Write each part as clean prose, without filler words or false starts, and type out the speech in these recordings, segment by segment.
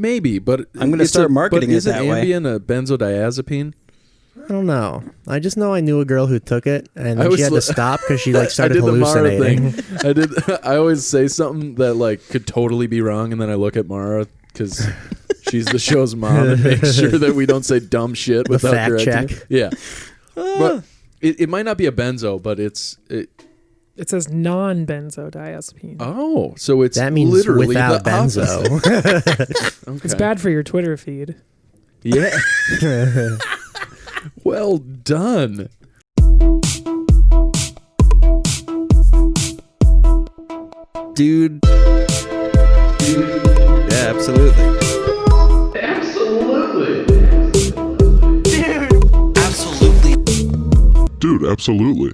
Maybe, but I'm going to start marketing it that way. Isn't Ambien a benzodiazepine? I don't know. I just know I knew a girl who took it, and then she had to stop because she like started hallucinating. I always say something that like could totally be wrong, and then I look at Mara because she's the show's mom and make sure that we don't say dumb shit without fact correcting check. it. Yeah, but it might not be a benzo, but it says non-benzodiazepine. Oh, so it's that means literally without the benzo. Okay. It's bad for your Twitter feed. Yeah. Well done. Dude. Yeah, absolutely. Dude, absolutely.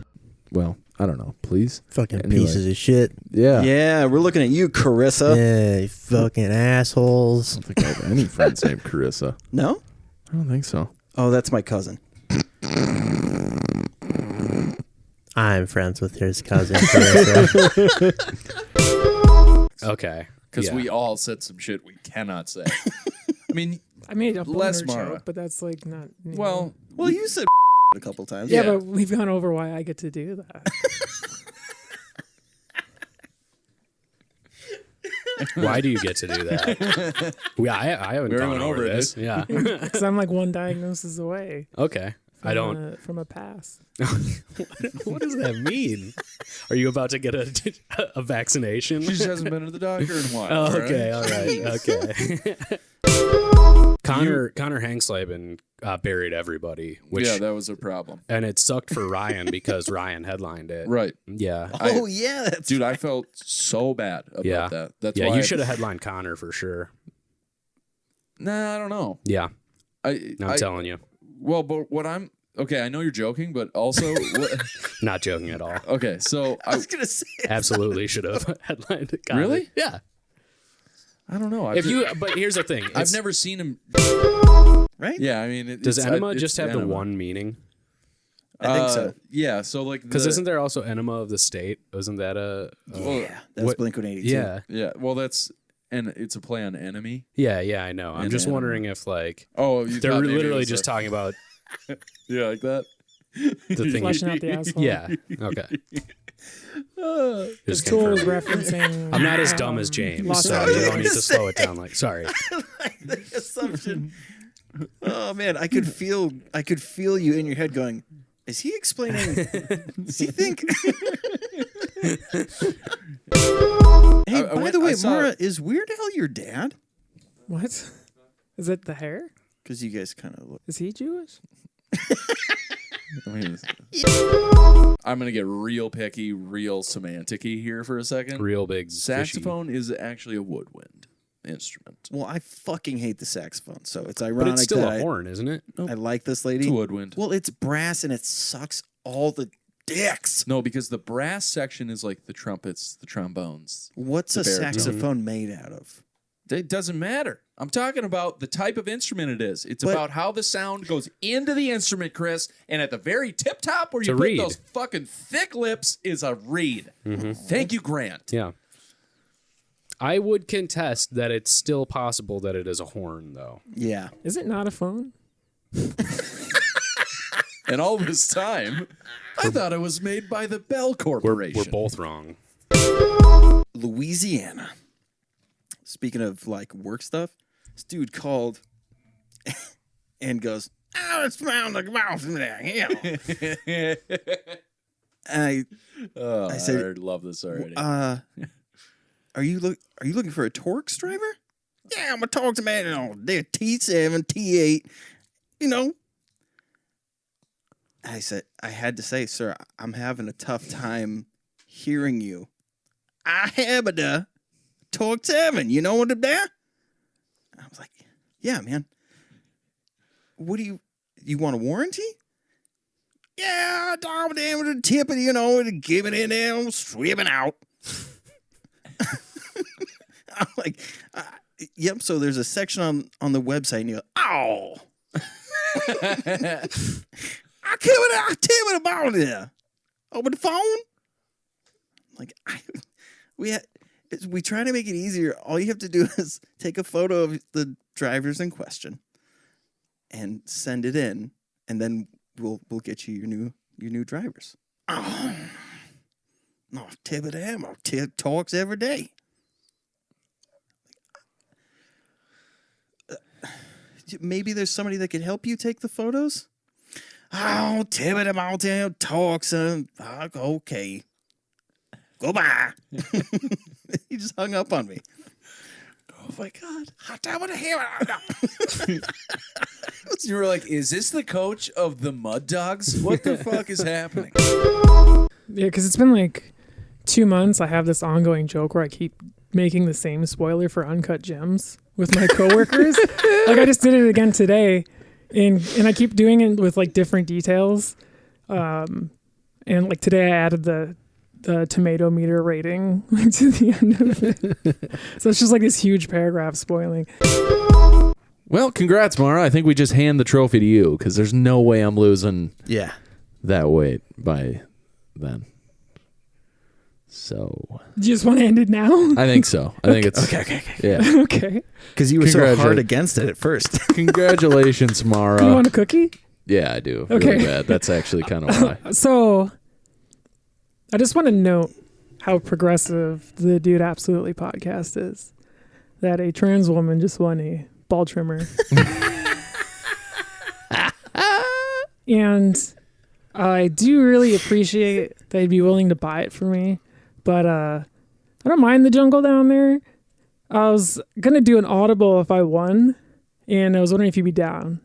Well, I don't know. Please. Fucking pieces of shit. Yeah. Yeah, we're looking at you, Carissa. Yeah, you fucking assholes. I don't think I have any friends named Carissa. No? I don't think so. Oh, that's my cousin. I'm friends with his cousin, Carissa. Okay. Because we all said some shit we cannot say. I mean, I made a less boner Mara. joke, but that's like not. Well, you said a couple times. Yeah, but we've gone over why I get to do that. Why do you get to do that? I haven't gone over this. Yeah. Because I'm like one diagnosis away. Okay. I don't. From a pass. What does that mean? Are you about to get a vaccination? she just hasn't been to the doctor in a while. Oh, okay. All right. Okay. Connor Hangsleben buried everybody. Which, yeah, that was a problem. And it sucked for Ryan because Ryan headlined it. Right. Yeah. Yeah. Dude, I felt so bad about that. That's why you should have headlined Connor for sure. Nah, I don't know. Yeah. I'm telling you. Well, but what I'm... Okay, I know you're joking, but also... Not joking at all. Okay, so... I was going to say... Absolutely should have headlined Connor. Really? Yeah. I don't know. But here's the thing. I've never seen him... Right? Yeah, I mean... Does enema just have enema. the one meaning? I think so. Yeah, so like... Because isn't there also enema of the state? Wasn't that Yeah, that was Blink-182. Yeah. Yeah, well, that's... And it's a play on enemy. Yeah, I know. I'm just wondering if, like... Oh, they're literally just talking about... Yeah, like that? The thing Fleshing out the asshole. Yeah, okay. The tool is referencing... I'm not as dumb as James, so you don't need to slow it down. Like, sorry. The assumption. Oh, man, I could feel you in your head going, is he explaining... Does he think... Hey, by the way, Mara, is Weird Al your dad? What? Is it the hair? Because you guys kind of look... Is he Jewish? I'm going to get real picky, real semantic-y here for a second. Real big Saxophone is actually a woodwind instrument. Well, I fucking hate the saxophone, so it's ironic But it's still that a horn, isn't it? I like this lady. It's a woodwind. Well, it's brass and it sucks all the dicks. No, because the brass section is like the trumpets, the trombones. What's a baritone. saxophone made out of? It doesn't matter. I'm talking about the type of instrument it is. It's about how the sound goes into the instrument, Chris, and at the very tip top where you put those fucking thick lips is a reed. Mm-hmm. Thank you, Grant. Yeah. I would contest that it's still possible that it is a horn, though. Yeah. Is it not a phone? And all this time, I thought it was made by the Bell Corporation. We're both wrong. Louisiana. Speaking of like work stuff, this dude called and goes, "Oh, it smells like a mouse in there." Yeah. And I said, I love this already. Are you looking for a Torx driver? Yeah, I'm a Torx man. You know, they're T7, T8. You know. I said, I had to say, sir, I'm having a tough time hearing you. I have a Torx 7. You know what I'm there? I was like, yeah, man. What do you want a warranty? Yeah, I'm damn with a tip it, you know, and give it in there, I'm stripping out. I'm like, yep, so there's a section on the website, and you go, oh. I'll tell you about it. Over the phone? Like, We try to make it easier. All you have to do is take a photo of the drivers in question and send it in, and then we'll get you your new drivers. Oh, no, tip of the hammer. Talks every day. Maybe there's somebody that could help you take the photos. Oh, tip of the mountain talks. Okay. Goodbye. He just hung up on me. Oh my God. Hot time of the hammer. You were like, is this the coach of the Mud Dogs? What the fuck is happening? Yeah, because it's been like 2 months. I have this ongoing joke where I keep making the same spoiler for Uncut Gems with my coworkers. Like I just did it again today, and I keep doing it with like different details. And like today I added the tomato meter rating like, to the end of it. So it's just like this huge paragraph spoiling. Well, congrats, Mara. I think we just hand the trophy to you because there's no way I'm losing that weight by then. So Do you just want to end it now? I think so. I think it's Okay. yeah. Okay. Because you were so hard against it at first. Congratulations, Mara. You want a cookie? Yeah, I do. Okay. Really bad. That's actually kind of why. So I just want to note how progressive the Dude Absolutely podcast is. That a trans woman just won a ball trimmer. And I do really appreciate that you'd be willing to buy it for me. But I don't mind the jungle down there. I was going to do an audible if I won. And I was wondering if you'd be down.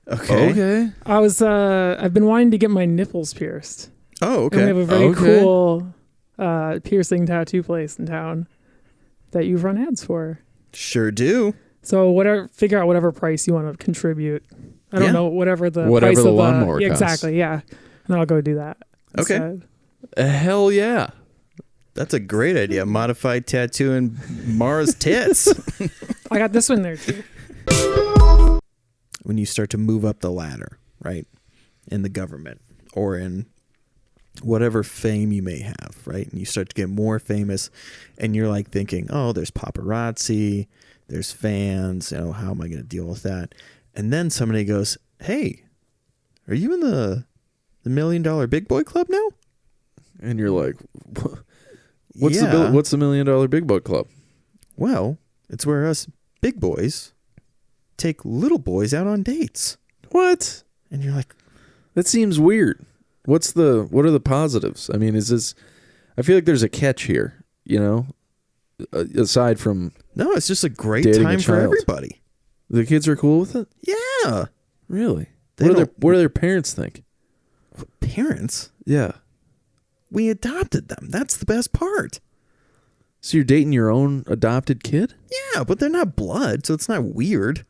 Okay. I was I've been wanting to get my nipples pierced. Oh, And we okay. have a very cool piercing tattoo place in town that you've run ads for. Sure do. So figure out whatever price you want to contribute. I don't know, whatever the price the of lawnmower costs. Exactly, yeah. And I'll go do that. Okay. instead. Hell yeah. That's a great idea. Modified tattoo and Mara's tits. I got this one there too. When you start to move up the ladder, right? In the government or in whatever fame you may have, right? And you start to get more famous and you're like thinking, oh, there's paparazzi, there's fans, how am I going to deal with that? And then somebody goes, hey, are you in the $1 Million Big Boy Club now? And you're like, what's the $1 Million Big Boy Club? Well, it's where us big boys take little boys out on dates. What? And you're like, That seems weird. What are the positives? I mean, I feel like there's a catch here, aside from no, it's just a great dating time a for child. everybody. The kids are cool with it? Yeah. Really? They What do their parents think? Parents, Yeah. we adopted them. That's the best part. So you're dating your own adopted kid? Yeah, but they're not blood, so it's not weird.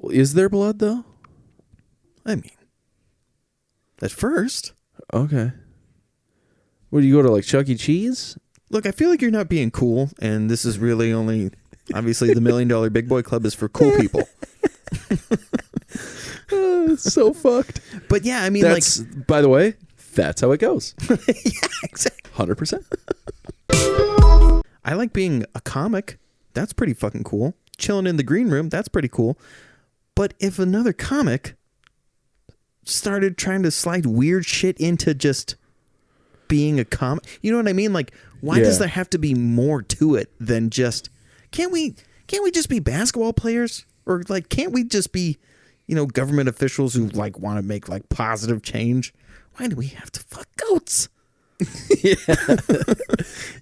Is there blood, though? I mean, at first. Okay. What, do you go to, like, Chuck E. Cheese? Look, I feel like you're not being cool, and this is really only, obviously, the $1 Million Big Boy Club is for cool people. It's so fucked. But yeah, I mean, That's, by the way, that's how it goes. yeah, exactly. 100%. I like being a comic. That's pretty fucking cool. Chilling in the green room, that's pretty cool. But if another comic started trying to slide weird shit into just being a comic, you know what I mean? Like, why does there have to be more to it than just, can't we just be basketball players? Or like, can't we just be, government officials who like want to make like positive change? Why do we have to fuck goats?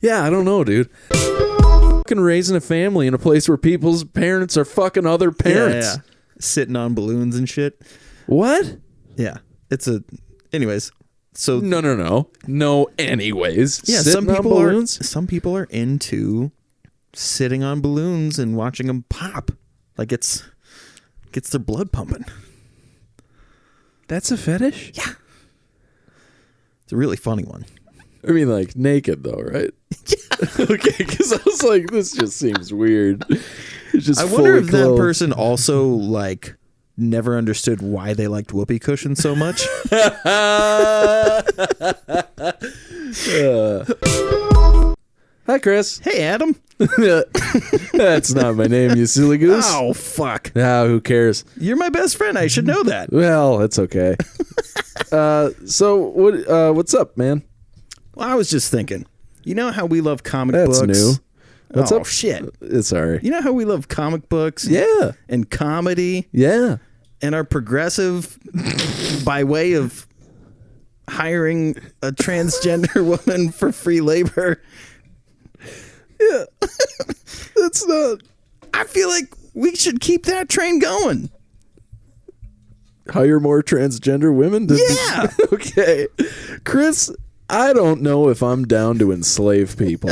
Yeah, I don't know, dude. Fucking raising a family in a place where people's parents are fucking other parents. Yeah. Sitting on balloons and shit. What? Yeah. Anyways. So No, anyways. yeah, Sitting on balloons? some people are into sitting on balloons and watching them pop. Like gets their blood pumping. That's a fetish? Yeah. It's a really funny one. I mean, like, naked, though, right? Yeah. Okay, because I was like, this just seems weird. It's just I wonder if fully that clothed. person also, like, never understood why they liked whoopee cushions so much. Hi, Chris. Hey, Adam. That's not my name, you silly goose. Oh, fuck. Ah, who cares? You're my best friend. I should know that. Well, that's okay. So what's up, man? Well, I was just thinking. You know how we love comic That's books? new. What's up? Shit. Sorry. You know how we love comic books? Yeah. And comedy? Yeah. And are progressive by way of hiring a transgender woman for free labor? Yeah. That's not. I feel like we should keep that train going. Hire more transgender women? Yeah. Okay. Chris, I don't know if I'm down to enslave people.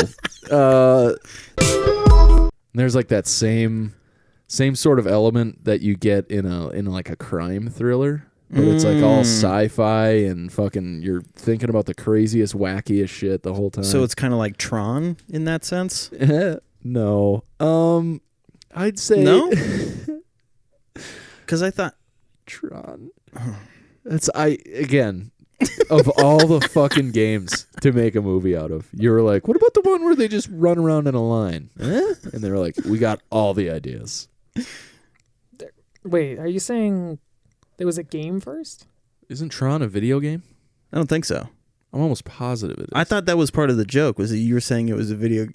There's like that same sort of element that you get in like a crime thriller, but it's like all sci-fi and fucking you're thinking about the craziest, wackiest shit the whole time. So it's kind of like Tron in that sense? No. I'd say no. Because I thought Tron. Again. Of all the fucking games to make a movie out of, you were like, what about the one where they just run around in a line? And they were like, we got all the ideas. Wait, are you saying there was a game first? Isn't Tron a video game? I don't think so. I'm almost positive it is. I thought that was part of the joke. Was that you were saying it was a video?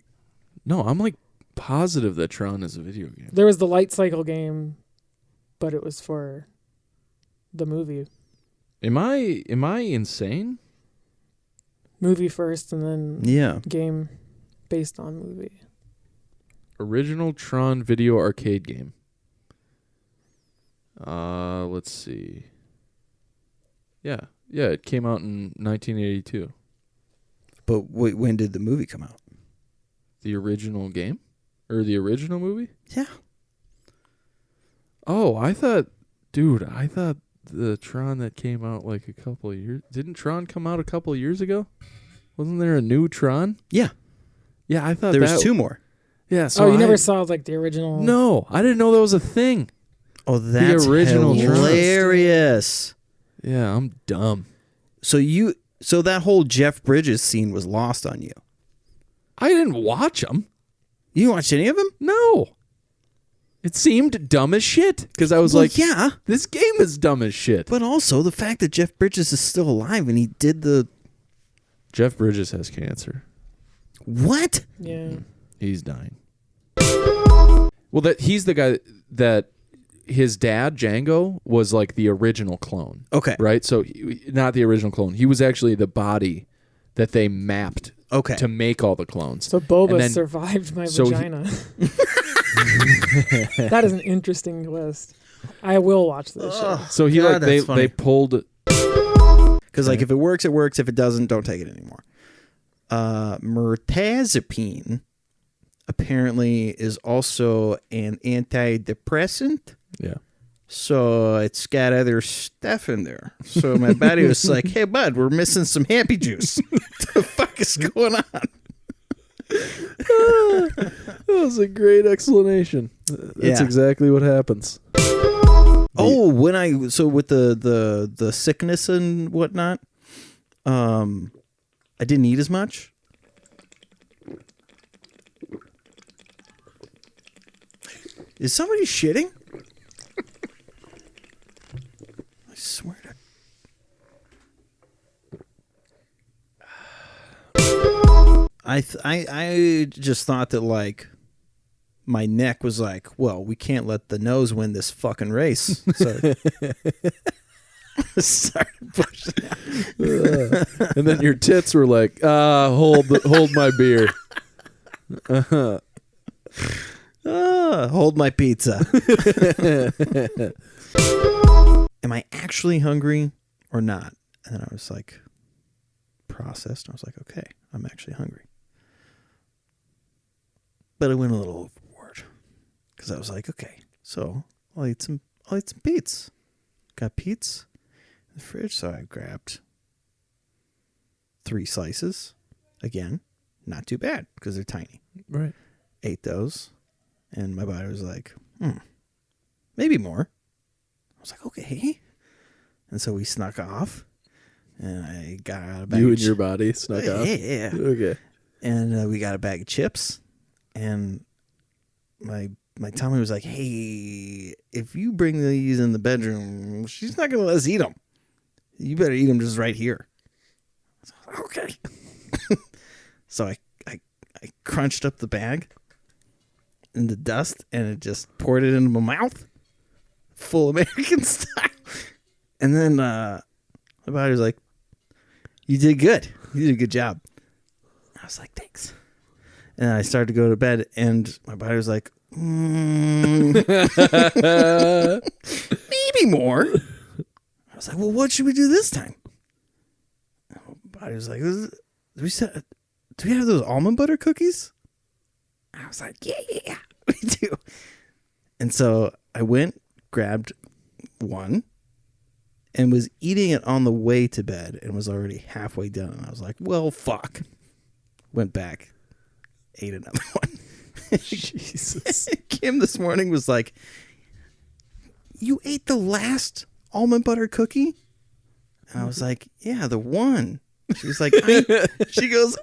No, I'm like positive that Tron is a video game. There was the light cycle game, but it was for the movie. Am I insane? Movie first and then game based on movie. Original Tron video arcade game. Let's see. Yeah, it came out in 1982. But wait, when did the movie come out? The original game? Or the original movie? Yeah. Oh, I thought the Tron that came out like a couple of years... Didn't Tron come out a couple of years ago? Wasn't there a new Tron? Yeah. Yeah, I thought there was two more. Yeah, so you never saw like the original... No, I didn't know that was a thing. Oh, that's the original hilarious. Yeah, I'm dumb. So that whole Jeff Bridges scene was lost on you. I didn't watch them. You didn't watch any of them? No. It seemed dumb as shit because I was like, yeah, this game is dumb as shit. But also the fact that Jeff Bridges is still alive and he did the... Jeff Bridges has cancer. What? Yeah. He's dying. Well, he's the guy that his dad, Django, was like the original clone. Okay. Right? So not the original clone. He was actually the body that they mapped to make all the clones. So Boba survived my vagina. That is an interesting twist. I will watch this show. So he they pulled... Because like if it works, it works. If it doesn't, don't take it anymore. Mirtazapine apparently is also an antidepressant. Yeah. So it's got other stuff in there. So my body was like, hey, bud, we're missing some happy juice. What the fuck is going on? That was a great explanation. That's exactly what happens. Oh, with the sickness and whatnot, I didn't eat as much. Is somebody shitting? I swear to... I just thought that like my neck was like, well, we can't let the nose win this fucking race. So started pushing out. And then your tits were like, hold my beer. Hold my pizza. Am I actually hungry or not? And then I was like, processed. I was like, okay, I'm actually hungry. But I went a little overboard because I was like, okay, so I'll eat some pizza. Got pizza in the fridge, so I grabbed 3 slices. Again, not too bad because they're tiny. Right. Ate those, and my body was like, maybe more. I was like, okay. And so we snuck off, and I got out of bed. You and your body snuck off? Yeah. Okay. and we got a bag of chips, and my Tommy was like, "Hey, if you bring these in the bedroom, she's not gonna let us eat them. You better eat them just right here." Okay. So I crunched up the bag in the dust, and it just poured it into my mouth, full American style. And then my body was like, "You did good. You did a good job." I was like, "Thanks." And I started to go to bed, and my body was like, maybe more. I was like, "Well, what should we do this time?" And my body was like, "Do we have those almond butter cookies?" I was like, yeah, we do. And so I went, grabbed one, and was eating it on the way to bed, and was already halfway done. And I was like, "Well, fuck." Went back, ate another one. Jesus. Kim this morning was like, "You ate the last almond butter cookie?" And I was like, "Yeah, the one." She was like, she goes,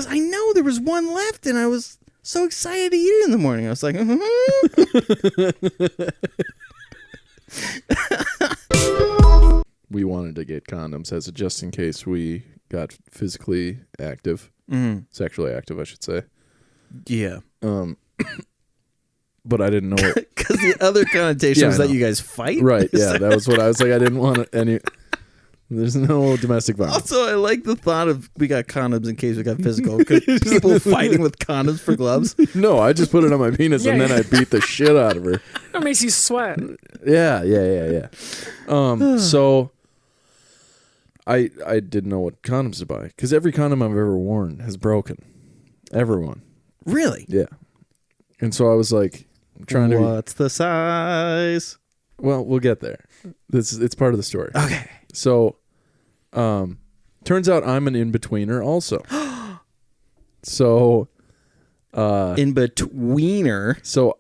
"I know there was one left, and I was so excited to eat it in the morning." I was like, We wanted to get condoms as a just in case we got physically active, sexually active, I should say. Yeah. But I didn't know it. Because the other connotation was that you guys fight? Right, yeah, that was what I was like. I didn't want any... There's no domestic violence. Also, I like the thought of we got condoms in case we got physical. People fighting with condoms for gloves. No, I just put it on my penis and then I beat the shit out of her. That makes you sweat. Yeah. So I didn't know what condoms to buy because every condom I've ever worn has broken. Everyone. Really? Yeah. And so I was like, I'm trying to... What's the size? Well, we'll get there. It's part of the story. Okay. So, turns out I'm an in-betweener also. So, in-betweener. So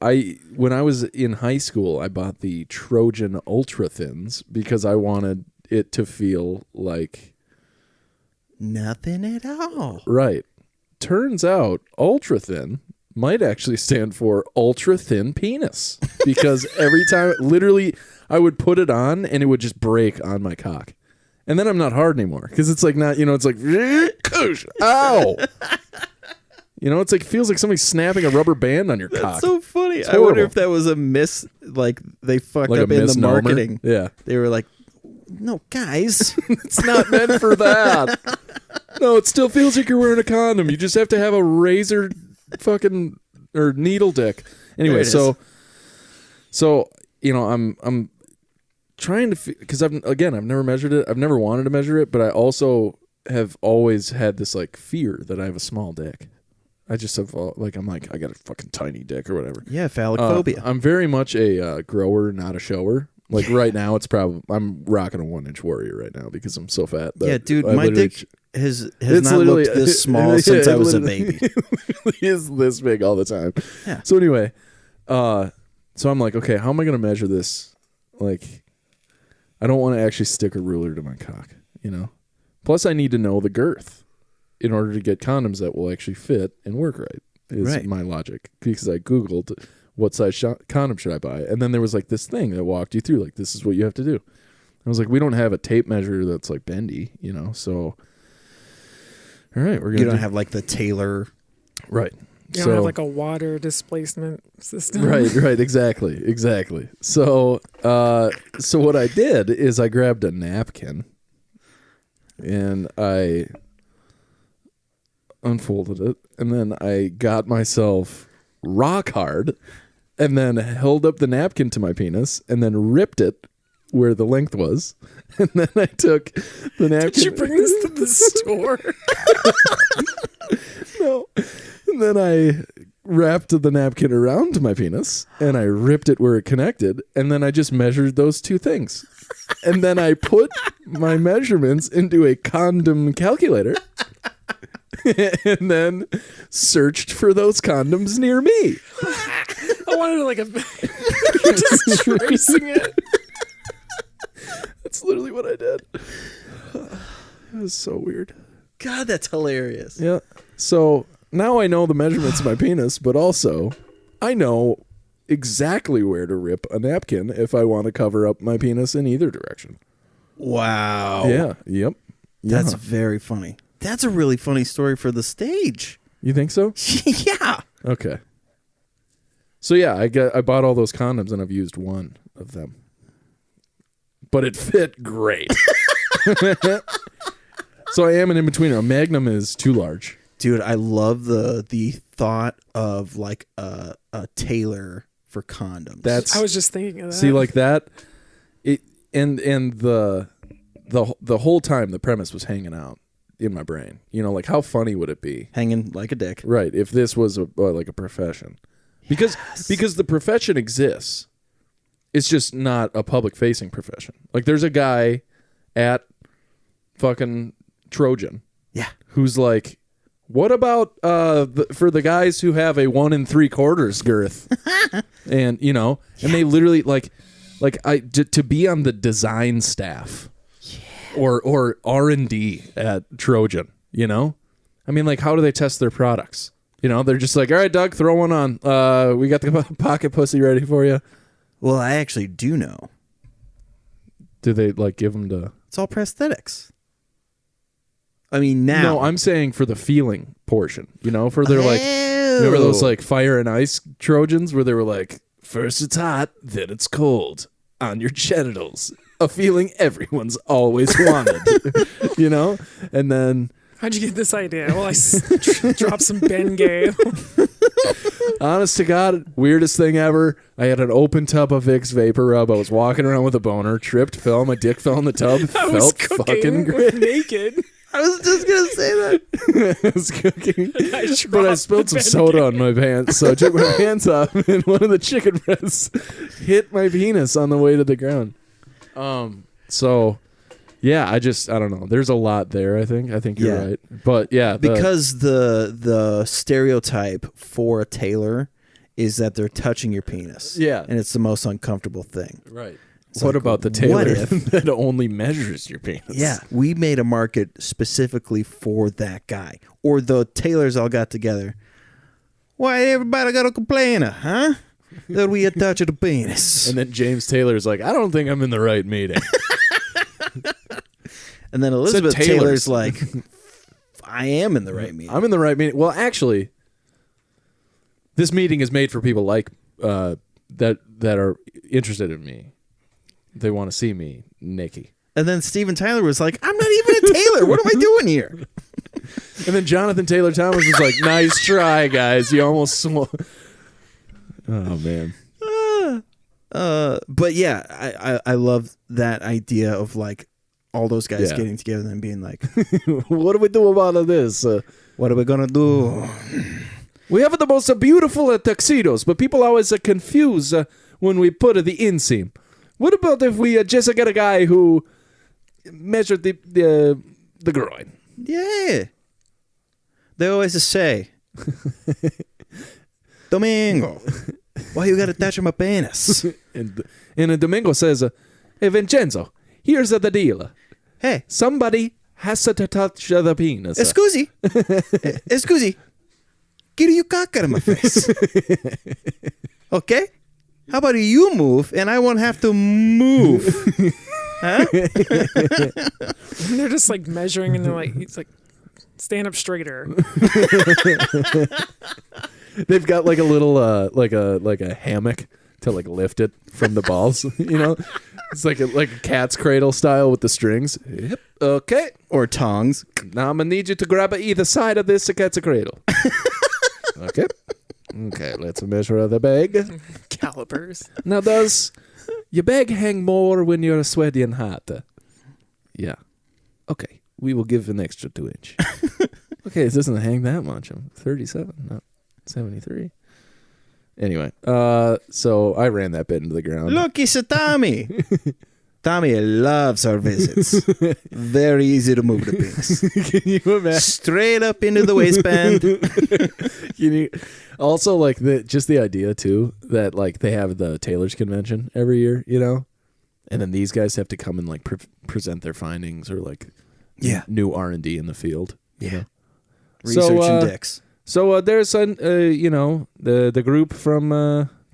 when I was in high school, I bought the Trojan Ultra Thins because I wanted it to feel like nothing at all. Right. Turns out ultra thin might actually stand for ultra thin penis because every time, literally, I would put it on and it would just break on my cock. And then I'm not hard anymore because it's like not, it's like, ow. It's like, feels like somebody's snapping a rubber band on your cock. That's so funny. I wonder if that was a like they fucked up in the marketing. Yeah. They were like, "No, guys, it's not meant for that." No, it still feels like you're wearing a condom. You just have to have a razor fucking or needle dick. Anyway, so I'm trying to because I've never measured it. I've never wanted to measure it, but I also have always had this like fear that I have a small dick. I just have I'm like I got a fucking tiny dick or whatever. Yeah, phallic phobia. I'm very much a grower, not a shower. Like right now, I'm rocking a 1-inch Warrior right now because I'm so fat. Yeah, dude, my dick has not looked this small since I was a baby. It is this big all the time. Yeah. So anyway, so I'm like, okay, how am I going to measure this? Like, I don't want to actually stick a ruler to my cock, Plus, I need to know the girth in order to get condoms that will actually fit and work right. Is my logic because I Googled what size condom should I buy, and then there was like this thing that walked you through like this is what you have to do. I was like, we don't have a tape measure that's like bendy, so all right, we're gonna. You don't have like the Taylor, right? You don't have like a water displacement system, right, exactly. So what I did is I grabbed a napkin and I unfolded it, and then I got myself rock hard and then held up the napkin to my penis and then ripped it where the length was, and then I took the napkin. Did you bring this to the store? No. And then I wrapped the napkin around my penis and I ripped it where it connected, and then I just measured those two things. And then I put my measurements into a condom calculator and then searched for those condoms near me. I wanted you're just tracing it. That's literally what I did. It was so weird. God, that's hilarious. Yeah. So now I know the measurements of my penis, but also I know exactly where to rip a napkin if I want to cover up my penis in either direction. Wow. Yeah. Yep. That's Yeah. very funny. That's a really funny story for the stage. You think so? Yeah. Okay. So yeah, I bought all those condoms and I've used one of them. But it fit great. So I am an in-betweener. A Magnum is too large. Dude, I love the thought of like a tailor for condoms. That's I was just thinking of that. see like that. It and the whole time the premise was hanging out in my brain. You know, like how funny would it be? hanging like a dick. Right, if this was like a profession. Because the profession exists. It's just not a public facing profession. Like there's a guy at fucking Trojan Yeah. who's like, what about for the guys who have a 1 3/4 girth? And you know, and they literally like to be on the design staff or R&D at Trojan, you know? I mean, like how do they test their products? You know, they're just like, all right, Doug, throw one on. We got the pocket pussy ready for you. Well, I actually do know. Do they like give them to? It's all prosthetics. I mean, now. No, I'm saying for the feeling portion. You know, for their like, remember those like fire and ice Trojans where they were like, first it's hot, then it's cold on your genitals. A feeling everyone's always wanted. You know, and then. How'd you get this idea? Well, I dropped some Bengay. Honest to God, weirdest thing ever. I had an open tub of Vicks Vapor Rub. I was walking around with a boner, tripped, fell, my dick fell in the tub. I was Felt fucking cooking great. naked. I was just going to say that. I was cooking, I but I dropped spilled the some soda on my pants, so I took my hands off, and one of the chicken breasts hit my penis on the way to the ground. So, yeah, I don't know. There's a lot there. I think you're right, but yeah, Because the stereotype for a tailor is that they're touching your penis. Yeah. And it's the most uncomfortable thing. right. It's What like, about the what tailor if- that only measures your penis? Yeah, we made a market specifically for that guy. Or the tailors all got together. Why everybody got a complainer, huh? That we attach the penis. And then James Taylor's like, I don't think I'm in the right meeting. And then Elizabeth tailors. Taylor's like, I am in the right meeting. I'm in the right meeting. Well, actually, this meeting is made for people like that are interested in me. They want to see me naked. And then Steven Tyler was like, I'm not even a tailor. What am I doing here? And then Jonathan Taylor Thomas was like, nice try, guys. You almost oh, man. But yeah, I love that idea of like all those guys Yeah. getting together and being like, What do we do about this? what are we going to do? We have the most beautiful tuxedos, but people always confuse when we put the inseam. What about if we just get a guy who measured the groin? Yeah. They always say, Domingo, why you got to touch my penis? And Domingo says, hey, Vincenzo, here's the deal. Hey, Somebody has to touch the penis. scusi. Scusi. Get your cock out of my face. Okay? How about you move and I won't have to move? Huh? And they're just like measuring, and they're like, it's like, stand up straighter. They've got like a little like a hammock to like lift it from the balls. You know, it's like a cat's cradle style with the strings. Yep. Okay. Or tongs. Now I'm gonna need you to grab either side of this cat's cradle. Okay. Okay. Let's measure the bag. Calipers. Now, does your bag hang more when you're sweaty and hot? Yeah. Okay. We will give an extra 2 inch. Okay, it doesn't hang that much. I'm 37, not 73. Anyway, so I ran that bit into the ground. Look, it's a Tommy. Tommy loves our visits. Very easy to move the penis. Can you imagine? Straight up into the waistband. Can you also like just the idea too that like they have the Taylor's convention every year, you know, and then these guys have to come and like present their findings or like Yeah. new R&D in the field. You know? Researching dicks. So there's the group from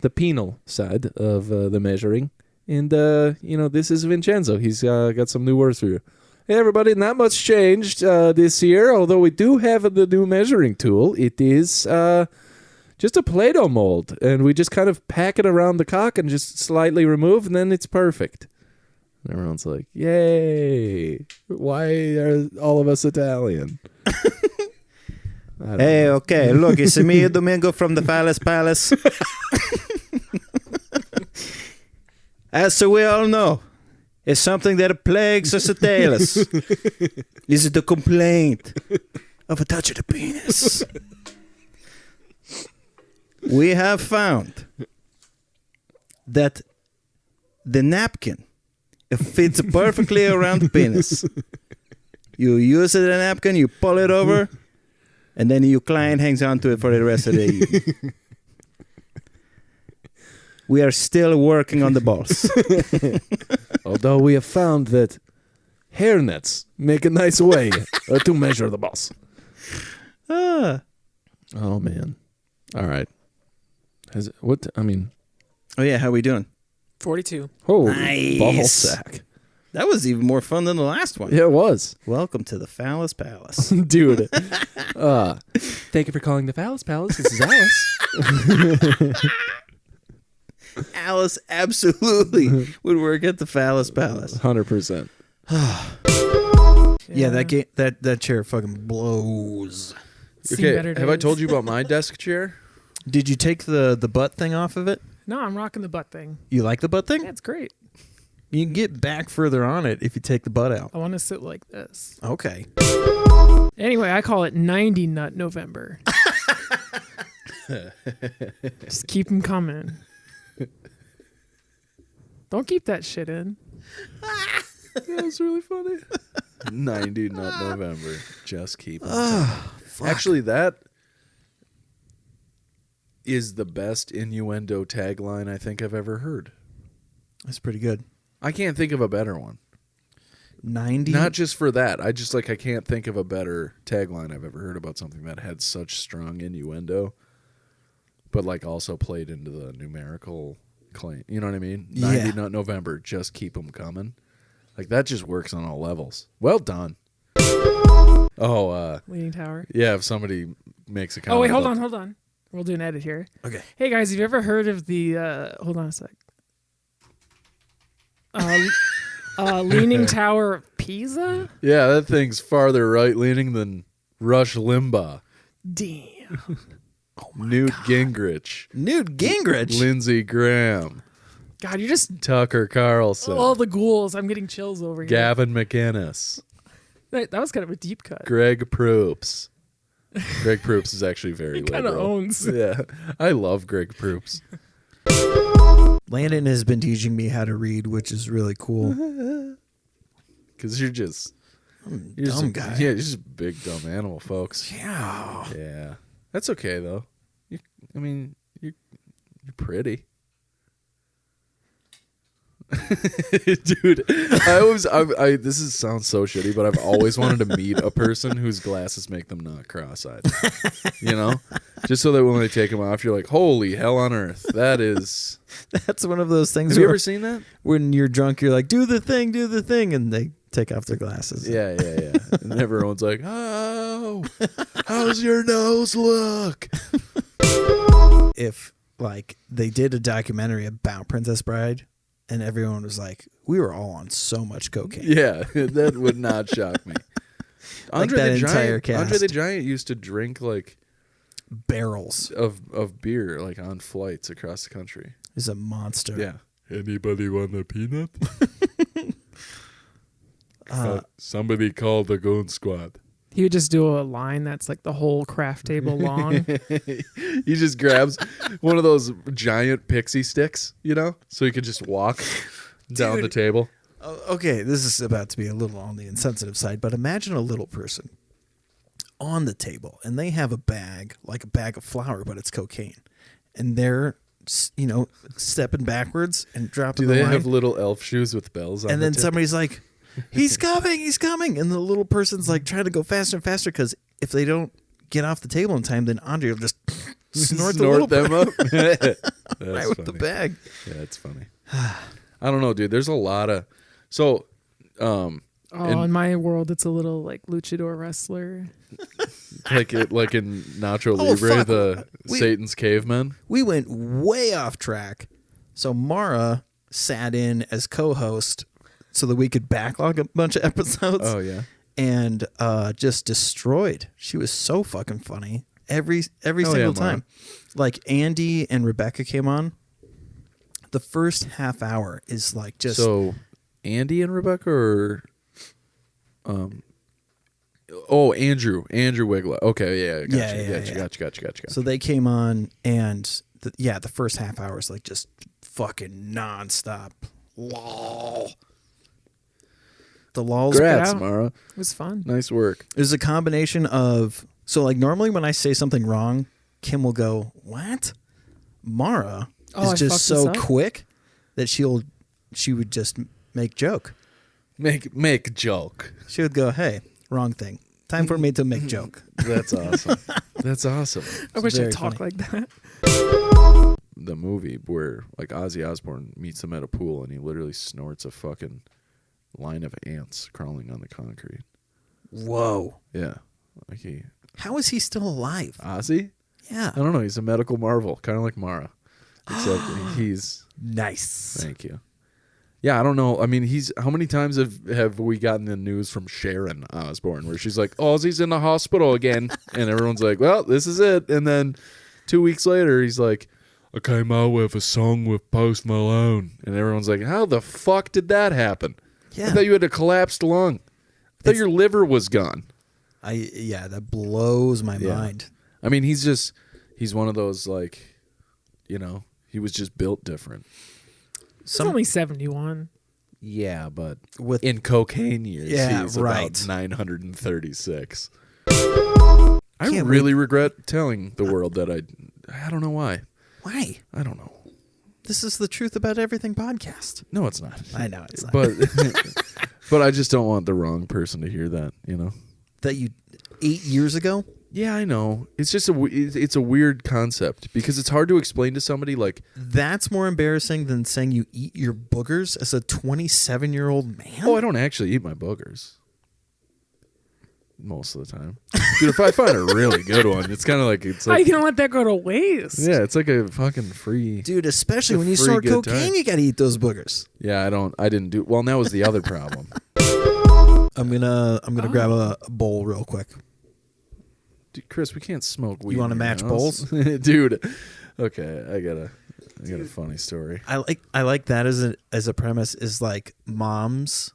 the penal side of the measuring, and this is Vincenzo. He's got some new words for you. Hey everybody, not much changed this year. Although we do have the new measuring tool. It is just a Play-Doh mold, and we just kind of pack it around the cock and just slightly remove, and then it's perfect. And everyone's like, "Yay! Why are all of us Italian?" Hey, okay, look, it's me, Domingo from the Phallus Palace. As we all know, it's something that plagues us Italians. Is it the complaint of a touch of the penis? We have found that the napkin fits perfectly around the penis. You use the napkin, you pull it over, and then your client hangs on to it for the rest of the evening. We are still working on the balls. Although we have found that hairnets make a nice way to measure the balls. Ah. Oh, man. All right. Oh, yeah, how we doing? 42. Holy Nice. ball sack. That was even more fun than the last one. Yeah, it was. Welcome to the Phallus Palace. Dude. Thank you for calling the Phallus Palace. This is Alice. Alice absolutely would work at the Phallus Palace. 100%. Yeah, that chair fucking blows. Seen better have I days. told you about my desk chair? Did you take the butt thing off of it? No, I'm rocking the butt thing. You like the butt thing? Yeah, it's great. You can get back further on it if you take the butt out. I want to sit like this. Okay. Anyway, I call it 90 Nut November. Just keep them coming. Don't keep that shit in. That was really funny. 90 Nut November. Just keep it. Actually, that is the best innuendo tagline I think I've ever heard. That's pretty good. I can't think of a better one. 90? Not just for that. I can't think of a better tagline I've ever heard about something that had such strong innuendo, but also played into the numerical claim. You know what I mean? 90 Nut November. Just keep them coming. That just works on all levels. Well done. Oh, Leaning Tower. yeah, if somebody makes a comment. Oh, wait, hold on. We'll do an edit here. Okay. Hey, guys, have you ever heard of the... hold on a sec. Leaning Tower of Pisa? Yeah, that thing's farther right-leaning than Rush Limbaugh. Damn. Newt Gingrich. Newt Gingrich? Lindsey Graham. God, you're just... Tucker Carlson. all the ghouls. I'm getting chills over here. Gavin McInnes. That was kind of a deep cut. Greg Proops. Greg Proops is actually very Kind of liberal. owns. Yeah, I love Greg Proops. Landon has been teaching me how to read, which is really cool. Because you're just... You're dumb just guy. Yeah, you're just a big dumb animal, folks. Yeah. Yeah. That's okay, though. You're pretty. Dude, this sounds so shitty, but I've always wanted to meet a person whose glasses make them not cross-eyed. Just so that when they take them off, you're like, holy hell on earth. That is... That's one of those things. Have you ever seen that? When you're drunk, you're like, do the thing, and they take off their glasses. Yeah. And everyone's like, oh, how's your nose look? If, they did a documentary about Princess Bride, and everyone was like, we were all on so much cocaine. Yeah, that would not shock me. Andre that the entire Giant, cast. Andre the Giant used to drink Barrels. of beer on flights across the country. He's a monster. Yeah. Anybody want a peanut? Somebody call the Goon Squad. He would just do a line that's the whole craft table long. He just grabs one of those giant pixie sticks, so he could just walk down the table. Okay, this is about to be a little on the insensitive side, but imagine a little person on the table, and they have a bag, like a bag of flour, but it's cocaine. And they're, stepping backwards and dropping Do they the line. have little elf shoes with bells on And the then tip? somebody's like, he's coming. And the little person's trying to go faster and faster because if they don't get off the table in time, then Andre will just snort the little them up. That's right with the funny. bag. Yeah, it's funny. I don't know, dude. There's a lot of In my world, it's a little like luchador wrestler. like in Nacho Oh, Libre, fuck. the Satan's cavemen. We went way off track. So Mara sat in as co-host so that we could backlog a bunch of episodes. Oh yeah. And just destroyed. She was so fucking funny every Hell single yeah, Mara. time. Like Andy and Rebecca came on. The first half hour is like just So Andy and Rebecca, or Andrew Wigler. Okay, yeah, gotcha. so they came on, and the first half hour is like just fucking nonstop. Lol. The lols. Congrats, out. Mara. It was fun. Nice work. It was a combination of, so like normally when I say something wrong, Kim will go, "What?" Mara Oh, I is just fucked so this up? quick that she would just make joke. Make a joke. She would go, "Hey, wrong thing. Time for me to make joke." That's awesome. That's awesome. I wish I very talked funny. like that. The movie where like Ozzy Osbourne meets him at a pool and he literally snorts a fucking line of ants crawling on the concrete. Whoa. Yeah. Like How is he still alive? Ozzy? Yeah. I don't know. He's a medical marvel, kind of like Mara. Except he's. Nice. Thank you. Yeah, I don't know. I mean, how many times have we gotten the news from Sharon Osbourne where she's like, Ozzy's in the hospital again, and everyone's like, well, this is it. And then 2 weeks later, he's like, I came out with a song with Post Malone, and everyone's like, how the fuck did that happen? Yeah. I thought you had a collapsed lung. I thought your liver was gone. That blows my Yeah. mind. I mean, he's one of those, like, he was just built different. It's only 71. Yeah, but With in cocaine years, Yeah, he's right. about 936. I Can't really regret telling the world that I don't know why. why? I don't know. This is the Truth About Everything podcast. No, it's not. I know it's not. But but I just don't want the wrong person to hear that, That you 8 years ago? Yeah, I know. It's just it's a weird concept because it's hard to explain to somebody like, That's more embarrassing than saying you eat your boogers as a 27-year-old man. oh, I don't actually eat my boogers. Most of the time. Dude, if I find a really good one, it's kind of like, it's How you like, gonna let that go to waste? yeah, it's like a fucking free. Dude, especially It's a when you free snort good cocaine, time. you gotta eat those boogers. Yeah, I didn't do, well, and that was the other problem. I'm gonna grab a bowl real quick. Dude, Chris, we can't smoke weed. You wanna in your match house. bowls? Dude. Okay, I got a funny story. I like that as a premise is like moms.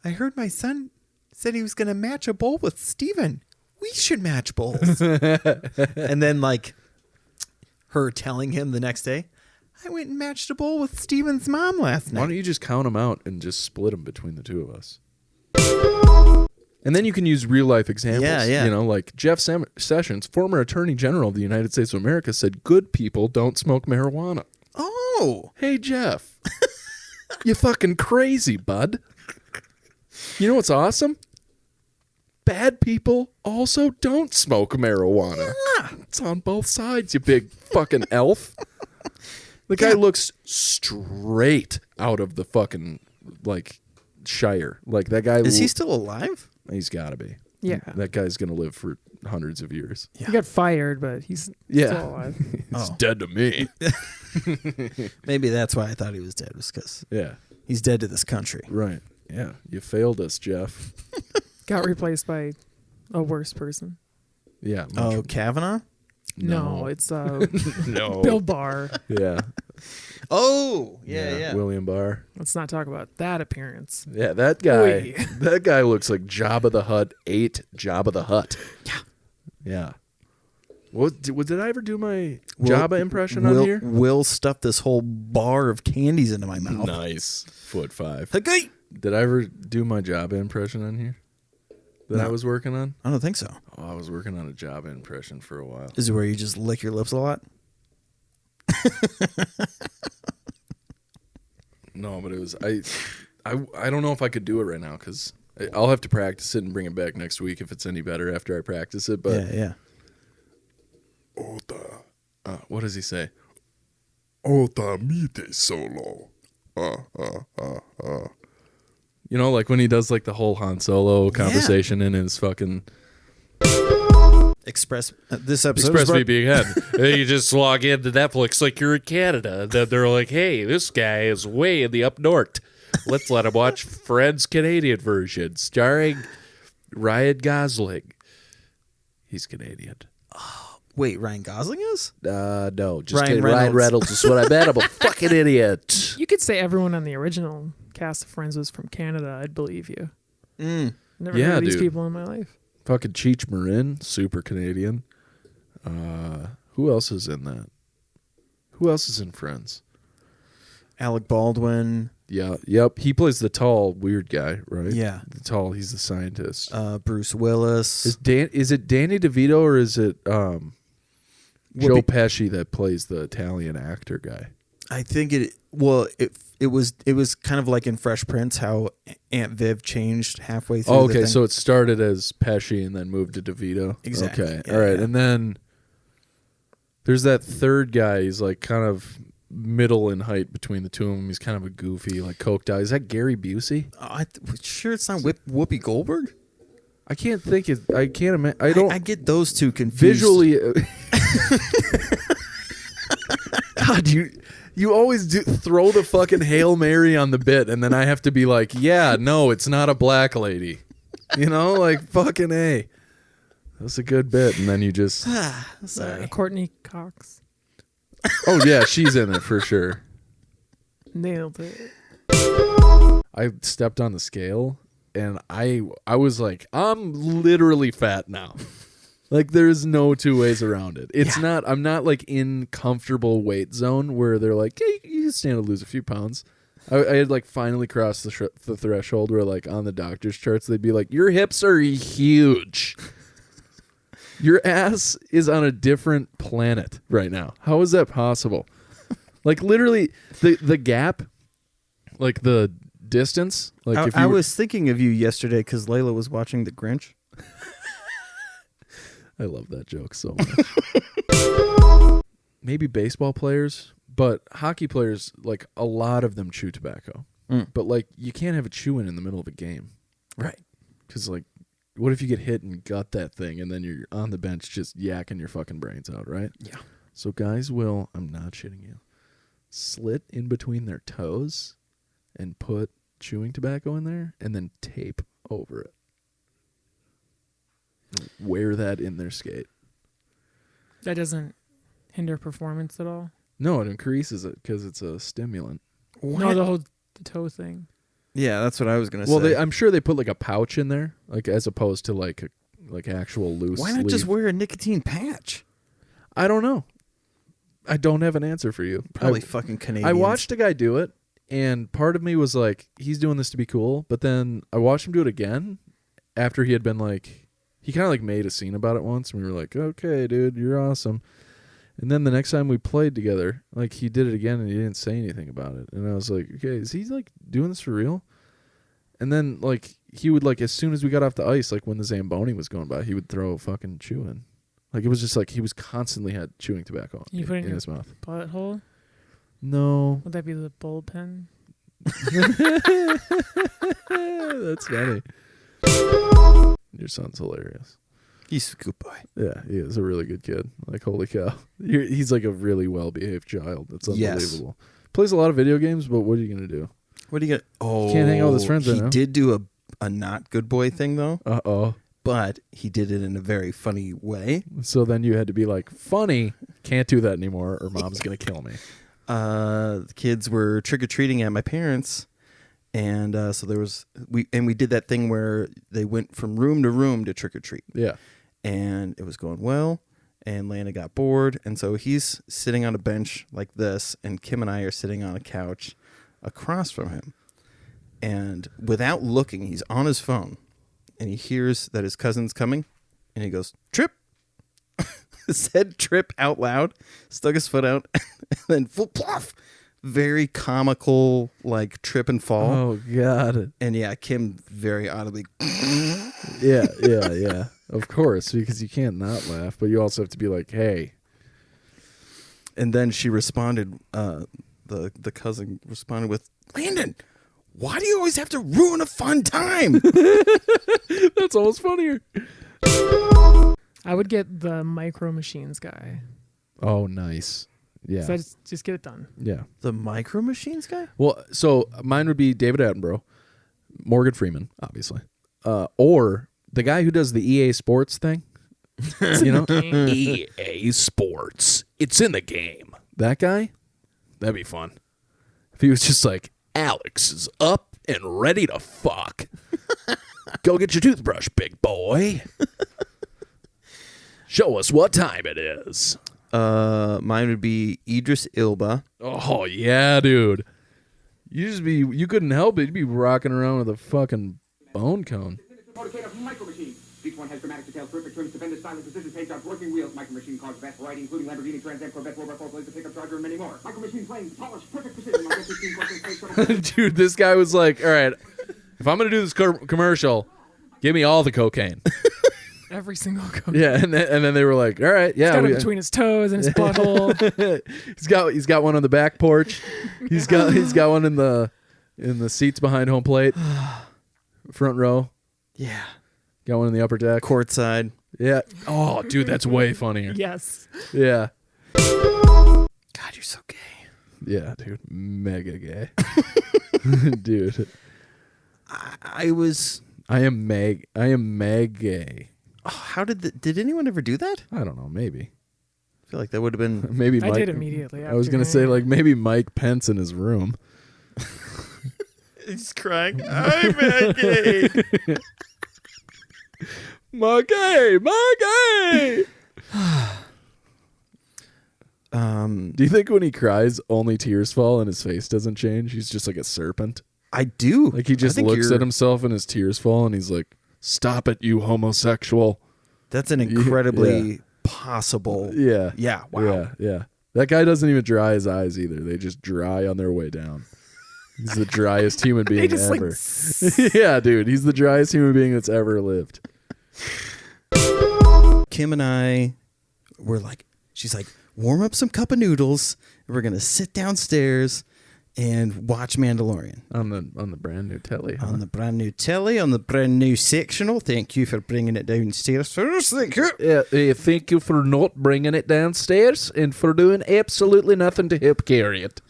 I heard my son said he was gonna match a bowl with Steven. We should match bowls. And then like her telling him the next day, I went and matched a bowl with Steven's mom last Why don't night. you just count them out and just split them between the two of us? And then you can use real life examples. Yeah. Like Jeff Sessions, former Attorney General of the United States of America, said good people don't smoke marijuana. Oh, Hey, Jeff. You fucking crazy, bud. You know what's awesome? Bad people also don't smoke marijuana. It's on both sides, you big fucking elf. The guy looks straight out of the fucking, like, Shire. Like, that guy... is he still alive? He's got to be. Yeah. That guy's going to live for hundreds of years. He got fired, but he's still alive. He's Oh. dead to me. Maybe that's why I thought he was dead, was because Yeah, he's dead to this country. right. Yeah, you failed us, Jeff. Got replaced by a worse person. Yeah. Oh, Kavanaugh? No, it's no. Bill Barr. Yeah. Oh, yeah. William Barr. Let's not talk about that appearance. Yeah, that guy. Oy. That guy looks like Jabba the Hutt ate Jabba the Hutt. Yeah. Yeah. What did I ever do my Jabba impression on here? Will stuffed this whole bar of candies into my mouth. Nice. Foot 5. Okay. Did I ever do my Jabba impression on here? That I No. was working on? I don't think so. Oh, I was working on a Jabba impression for a while. Is it where you just lick your lips a lot? No, but it was I don't know if I could do it right now because I'll have to practice it and bring it back next week if it's any better after I practice it. But yeah. What does he say? Ota mite solo. You know, like when he does like the whole Han Solo conversation in his fucking This episode ExpressVPN. You just log into Netflix like you're in Canada. Then they're like, hey, this guy is way in the up north. Let's let him watch Fred's Canadian version starring Ryan Gosling. He's Canadian. Wait, Ryan Gosling is? No, just Ryan kidding. Reynolds. Ryan Reynolds is what I meant. I'm a fucking idiot. You could say everyone on the original cast of Friends was from Canada. I'd believe you. Never heard of these people in my life. Fucking Cheech Marin, super Canadian. Who else is in that? Who else is in Friends? Alec Baldwin. Yeah, yep. He plays the tall, weird guy, right? Yeah. He's the scientist. Bruce Willis. Is it Danny DeVito or is it Joe Pesci that plays the Italian actor guy? I think it was kind of like in Fresh Prince how Aunt Viv changed halfway through. Oh, okay, the thing. so it started as Pesci and then moved to DeVito. Exactly. Okay, Yeah, all right, yeah. and then there's that third guy. He's like kind of middle in height between the two of them. He's kind of a goofy, like coked out. Is that Gary Busey? Sure it's not Whoopi Goldberg? I can't think it. I can't imagine. I don't. I get those two confused. Visually. God, you always throw the fucking Hail Mary on the bit, and then I have to be like, yeah, no, it's not a black lady. You know, like fucking A. That's a good bit, and then you just. Sorry. Courtney Cox. Oh yeah, she's in it for sure. Nailed it. I stepped on the scale, and I was like, I'm literally fat now. Like there's no two ways around it. It's not. I'm not like in comfortable weight zone where they're like, hey, you can stand to lose a few pounds. I had like finally crossed the threshold where like on the doctor's charts they'd be like, your hips are huge. Your ass is on a different planet right now. How is that possible? Like literally the gap, like the distance. Like if I was thinking of you yesterday because Layla was watching The Grinch. I love that joke so much. Maybe baseball players, but hockey players, like a lot of them chew tobacco. But like you can't have a chew in the middle of a game. Right. Because like, what if you get hit and gut that thing and then you're on the bench just yakking your fucking brains out, right? Yeah. So guys will, I'm not shitting you, slit in between their toes and put chewing tobacco in there and then tape over it. Wear that in their skate. That doesn't hinder performance at all. No, it increases it because it's a stimulant. No, the toe thing. Yeah, that's what I was gonna Well, say. I'm sure they put like a pouch in there, like as opposed to like actual loose. Why not just wear a nicotine patch? I don't know. I don't have an answer for you. Probably fucking Canadians. I watched a guy do it, and part of me was like, he's doing this to be cool. But then I watched him do it again after he had been like, he kind of like made a scene about it once, and we were like, okay, dude, you're awesome. And then the next time we played together, like he did it again and he didn't say anything about it. And I was like, okay, is he like doing this for real? And then like he would like, as soon as we got off the ice, like when the Zamboni was going by, he would throw a fucking chew in. Like it was just like he was constantly had chewing tobacco You put it in in his mouth. Butthole? No. Would that be the bullpen? That's funny. Your son's hilarious. He's a good boy. Yeah, he is a really good kid. Like, holy cow. He's like a really well-behaved child. That's unbelievable. Plays a lot of video games, but what are you going to do? What are you gonna? Oh, can't hang out with his friends right He now. did do a not good boy thing though. Uh-oh. But he did it in a very funny way. So then you had to be like, funny, can't do that anymore or mom's going to kill me. The kids were trick-or-treating at my parents', and so there was we did that thing where they went from room to room to trick-or-treat. Yeah. And it was going well, and Lana got bored, and so he's sitting on a bench like this, and Kim and I are sitting on a couch across from him. And without looking, he's on his phone, and he hears that his cousin's coming, and he goes, "Trip!" Said "trip" out loud, stuck his foot out, and then full plof very comical, like trip and fall. Oh God. And yeah, Kim very audibly. Yeah. Of course, because you can't not laugh, but you also have to be like, hey. And then she responded. The cousin responded with, "Landon, why do you always have to ruin a fun time?" That's almost funnier. I would get the Micro Machines guy. Oh, nice. Yeah. So I just get it done. Yeah. The Micro Machines guy? Well, so mine would be David Attenborough, Morgan Freeman, obviously, or the guy who does the EA Sports thing. You know, EA Sports. It's in the game. that guy. That'd be fun. If he was just like, Alex is up and ready to fuck. Go get your toothbrush, big boy. Show us what time it is. Mine would be Idris Elba. oh yeah, dude, you couldn't help it. You'd be rocking around with a fucking bone cone. Micro Machine. Each one has dramatic details, terrific trims, stupendous styling, precision paint jobs, working wheels. Micro Machine cars, vast variety, including Lamborghini, Trans Am, Corvette, 4x4 Blazer, pickup charger, and many more. Micro Machine planes, polished, perfect precision. Micro 15 course space shuttle. Dude, this guy was like, all right, if I'm gonna do this commercial, give me all the cocaine. Every single coat. Yeah, and then they were like, all right, yeah, He's got it between his toes and his butthole. he's got one on the back porch. He's got one in the seats behind home plate, front row. Yeah. Got one in the upper deck. Courtside. Yeah. Oh, dude, that's way funnier. Yes. Yeah. God, you're so gay. Yeah, dude, mega gay. Dude, I am meg gay. how did anyone ever do that? I don't know, maybe. I feel like that would have been. Maybe I Mike, did immediately. I was after gonna say him. like maybe Mike Pence in his room. He's crying. I'm gay. Maggie. Do you think when he cries, only tears fall and his face doesn't change? He's just like a serpent. I do. Like he just looks at himself and his tears fall and he's like, "Stop it, you homosexual." That's an incredibly possible. Yeah. Yeah. Wow. Yeah. That guy doesn't even dry his eyes either. They just dry on their way down. He's the driest human being just, ever. like, Yeah, dude. He's the driest human being that's ever lived. Kim and I were like, she's like, warm up some cup of noodles. And we're gonna sit downstairs and watch Mandalorian On the brand new telly. Huh? on the brand new telly, on the brand new sectional. Thank you for bringing it downstairs first. Thank you. Yeah, thank you for not bringing it downstairs and for doing absolutely nothing to help carry it.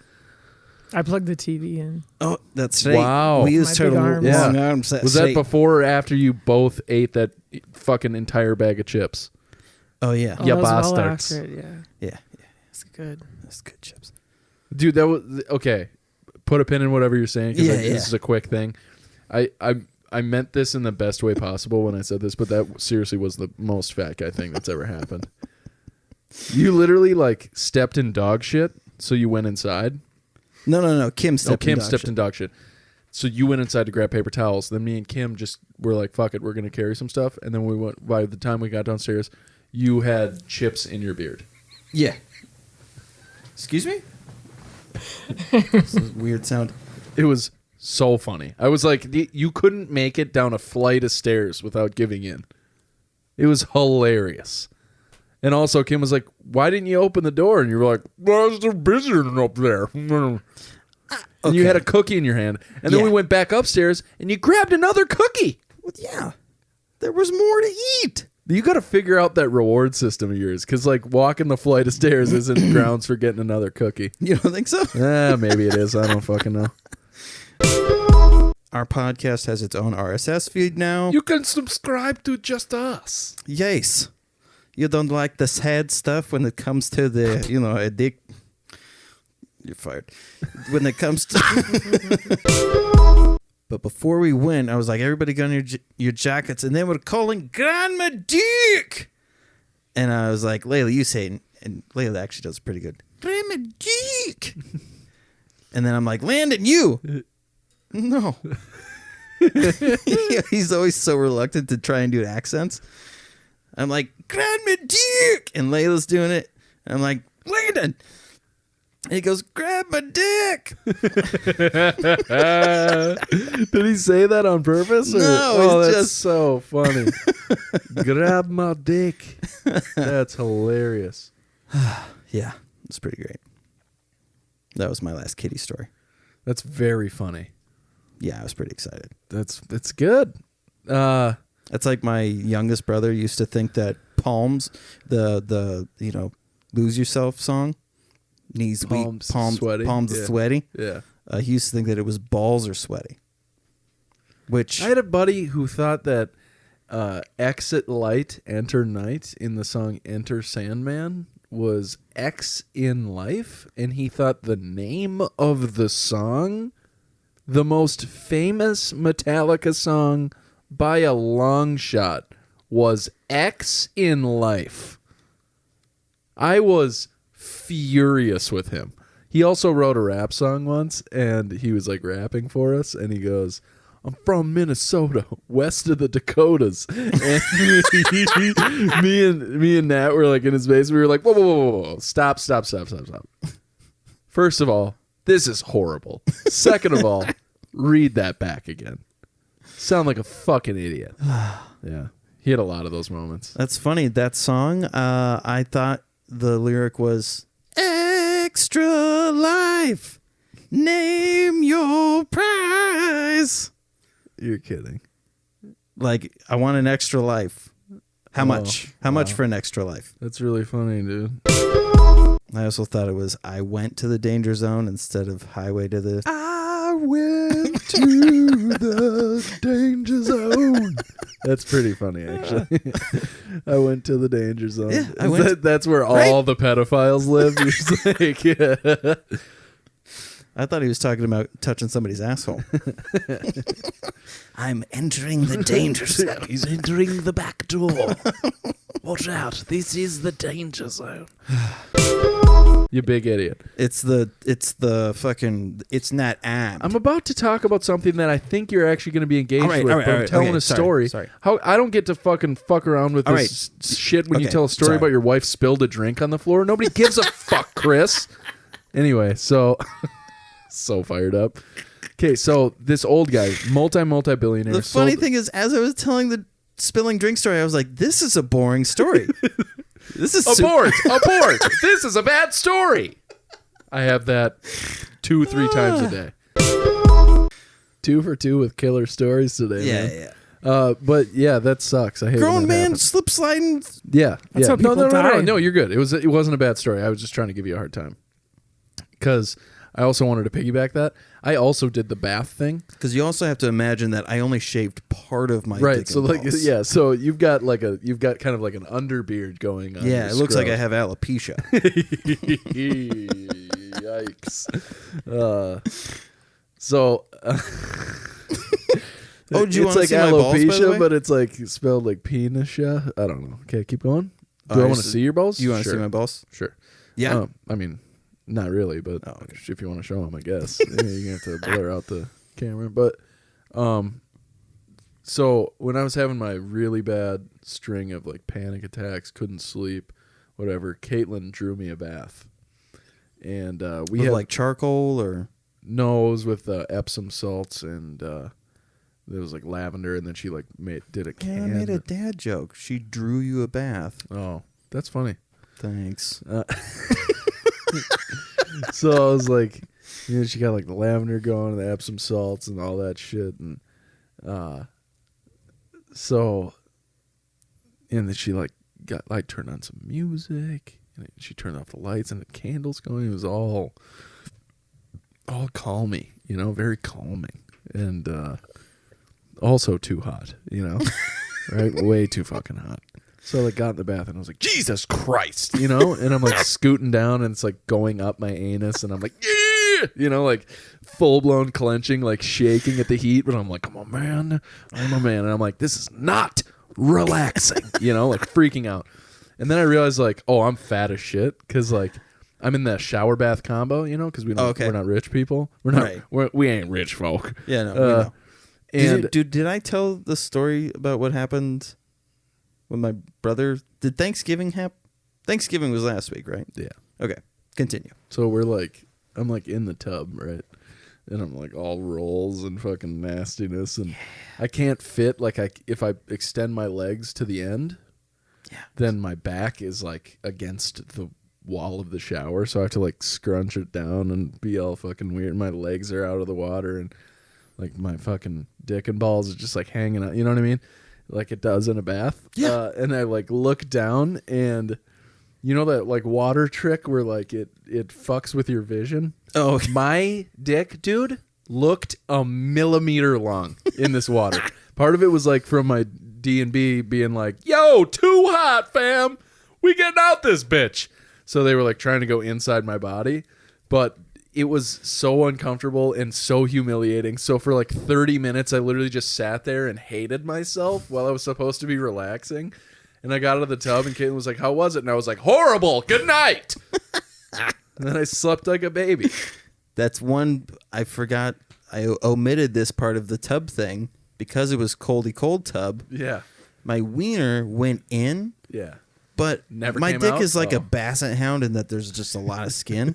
I plugged the TV in. Oh, that's right. Wow. We used My her big arms. long Yeah. arms. That's Was that right. before or after you both ate that fucking entire bag of chips? Oh yeah. Oh, Yeah, that was well bastards. after it, yeah. Yeah. It's good. That's good chips. Dude, that was okay. Put a pin in whatever you're saying because Yeah, this is a quick thing. I meant this in the best way possible when I said this, but that seriously was the most fat guy thing that's ever happened. You literally like stepped in dog shit, so you went inside. No. Kim stepped in dog stepped shit. in dog shit. So you went inside to grab paper towels. Then me and Kim just were like, "Fuck it, we're gonna carry some stuff." And then we went. By the time we got downstairs, you had chips in your beard. Yeah. Excuse me? This is a weird sound. It was so funny. I was like, you couldn't make it down a flight of stairs without giving in. It was hilarious. And also, Kim was like, "Why didn't you open the door?" And you were like, "Well, I was too busy up there." And you had a cookie in your hand. And then Yeah. we went back upstairs, and you grabbed another cookie. Well, yeah. There was more to eat. You got to figure out that reward system of yours, because like walking the flight of stairs isn't grounds for getting another cookie. You don't think so? Maybe it is. I don't fucking know. Our podcast has its own RSS feed now. You can subscribe to Just Us. Yes. You don't like the sad stuff when it comes to the, a dick. You're fired. When it comes to. But before we went, I was like, everybody got on your jackets. And they were calling Grandma Dick. And I was like, Layla, you say it. And Layla actually does pretty good. Grandma Dick. And then I'm like, Landon, you. No. He's always so reluctant to try and do accents. I'm like, Grandma Dick. And Layla's doing it. I'm like, Landon. And he goes, grab my dick. Did he say that on purpose? Or? No, it's that's just so funny. Grab my dick. That's hilarious. Yeah, it's pretty great. That was my last kitty story. That's very funny. Yeah, I was pretty excited. That's good. That's like my youngest brother used to think that palms, the lose yourself song, knees Palms weak, palms sweaty. palms Yeah. sweaty. Yeah. He used to think that it was balls are sweaty. Which I had a buddy who thought that exit light, enter night in the song Enter Sandman was X in life, and he thought the name of the song, the most famous Metallica song by a long shot, was X in life. I was furious with him. He also wrote a rap song once, and he was like rapping for us, and he goes, I'm from Minnesota, west of the Dakotas. And me and Nat were like in his base. We were like, whoa. Stop. First of all, this is horrible. Second of all, read that back again. Sound like a fucking idiot. Yeah. He had a lot of those moments. that's funny. That song, I thought the lyric was extra life. Name your prize. You're kidding. Like, I want an extra life. How much? How much for an extra life? That's really funny, dude. I also thought it was I went to the danger zone instead of highway to the... I went to the danger zone. That's pretty funny, actually. I went to the danger zone. Yeah, that's where all the pedophiles live. You're just like, yeah. I thought he was talking about touching somebody's asshole. I'm entering the danger zone. He's entering the back door. Watch out. This is the danger zone. You big idiot. It's not app. I'm about to talk about something that I think you're actually going to be engaged with. But I'm telling a story. Sorry. How I don't get to fucking fuck around with this shit when you tell a story about your wife spilled a drink on the floor. Nobody gives a fuck, Chris. Anyway, so fired up. Okay, so this old guy, multi-billionaire. The funny thing is, as I was telling the spilling drink story, I was like, this is a boring story. This is abort. This is a bad story. I have that 2-3 times a day. 2 for 2 with killer stories today. Yeah. But yeah, that sucks. I hate Grown when that man happens. slip sliding. Yeah, That's how No, people die. no, you're good. It wasn't a bad story. I was just trying to give you a hard time because I also wanted to piggyback that. I also did the bath thing. Because you also have to imagine that I only shaved part of my Right. dick So and like, balls. yeah. So you've got kind of like an underbeard going on. Yeah, your it looks like I scrub. have alopecia. Yikes. So. Oh, do you it's want to like see my balls, by the alopecia, way? but it's like spelled like penis. I don't know. Okay, keep going. Do I want to see your balls? You want to see my balls? Sure. Yeah. I mean, not really, but if you want to show them, I guess you have to blur out the camera. But, so when I was having my really bad string of like panic attacks, couldn't sleep, whatever, Caitlin drew me a bath, and we With had like charcoal or nose with Epsom salts and. There was like lavender, and then she like did a can. I made a dad joke. She drew you a bath. Oh, that's funny. Thanks. So I was like, she got like the lavender going, and the Epsom salts, and all that shit, and and then she like turned on some music, and she turned off the lights and the candles going. It was all calming, very calming, and also too hot, right? Way too fucking hot. So I like got in the bath and I was like, Jesus Christ, and I'm like scooting down and it's like going up my anus and I'm like, yeah, like full blown clenching, like shaking at the heat. But I'm like, I'm a man. And I'm like, this is not relaxing, like freaking out. And then I realized like, oh, I'm fat as shit because like I'm in that shower bath combo, because we're not rich people. We're not. We ain't rich folk. Yeah, no. We know. And did I tell the story about what happened when my brother did Thanksgiving happen? Thanksgiving was last week, right? Yeah. Okay. Continue. So I'm like in the tub, right? And I'm like all rolls and fucking nastiness, and I can't fit. Like if I extend my legs to the end, then my back is like against the wall of the shower, so I have to like scrunch it down and be all fucking weird. My legs are out of the water, and like my fucking dick and balls is just like hanging out. You know what I mean? Like it does in a bath. Yeah. And I like look down, and you know that like water trick where like it fucks with your vision. Oh, my dick, dude, looked a millimeter long in this water. Part of it was like from my D&B being like, "Yo, too hot, fam. We getting out this bitch." So they were like trying to go inside my body, but it was so uncomfortable and so humiliating. So for like 30 minutes, I literally just sat there and hated myself while I was supposed to be relaxing. And I got out of the tub, and Caitlin was like, "How was it?" And I was like, "Horrible. Good night." And then I slept like a baby. That's one I forgot. I omitted this part of the tub thing because it was coldy cold tub. Yeah. My wiener went in. Yeah. But Never my came dick out? is like Oh. a basset hound in that there's just a lot of skin.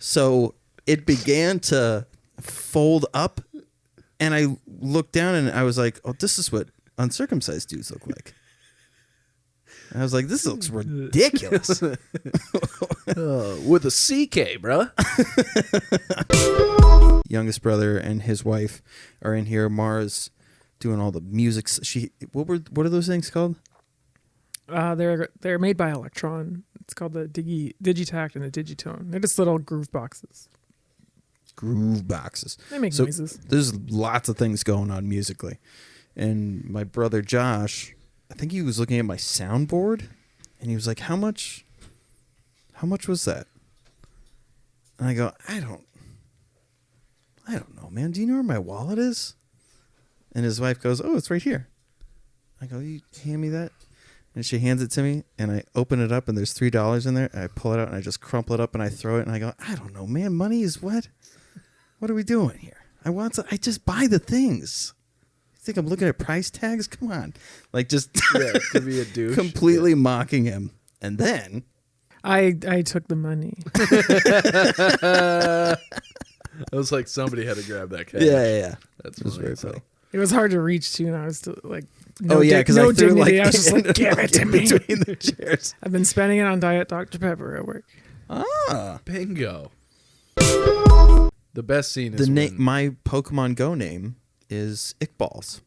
So it began to fold up, and I looked down and I was like, "Oh, this is what uncircumcised dudes look like." And I was like, "This looks ridiculous." With a CK, bruh. Youngest brother and his wife are in here. Mara's doing all the music. What are those things called? They're made by Electron. It's called the Digitact and the Digitone. They're just little groove boxes. Groove boxes. They make noises. There's lots of things going on musically. And my brother Josh, I think he was looking at my soundboard, and he was like, How much was that?" And I go, I don't know, man. Do you know where my wallet is?" And his wife goes, "Oh, it's right here." I go, "You hand me that?" And she hands it to me, and I open it up, and there's $3 in there. And I pull it out, and I just crumple it up, and I throw it, and I go, "I don't know, man. Money is what? What are we doing here? I just buy the things. You think I'm looking at price tags? Come on." Like, just To be a douche. completely mocking him. And then I took the money. I was like, somebody had to grab that cash. yeah. That's It was really very funny. It was hard to reach too, and I was still like, Because no I threw dignity. like I was just like, "Give it to me." between the chairs. I've been spending it on Diet Dr Pepper at work. Bingo. The best scene is My Pokemon Go name is Ickballs.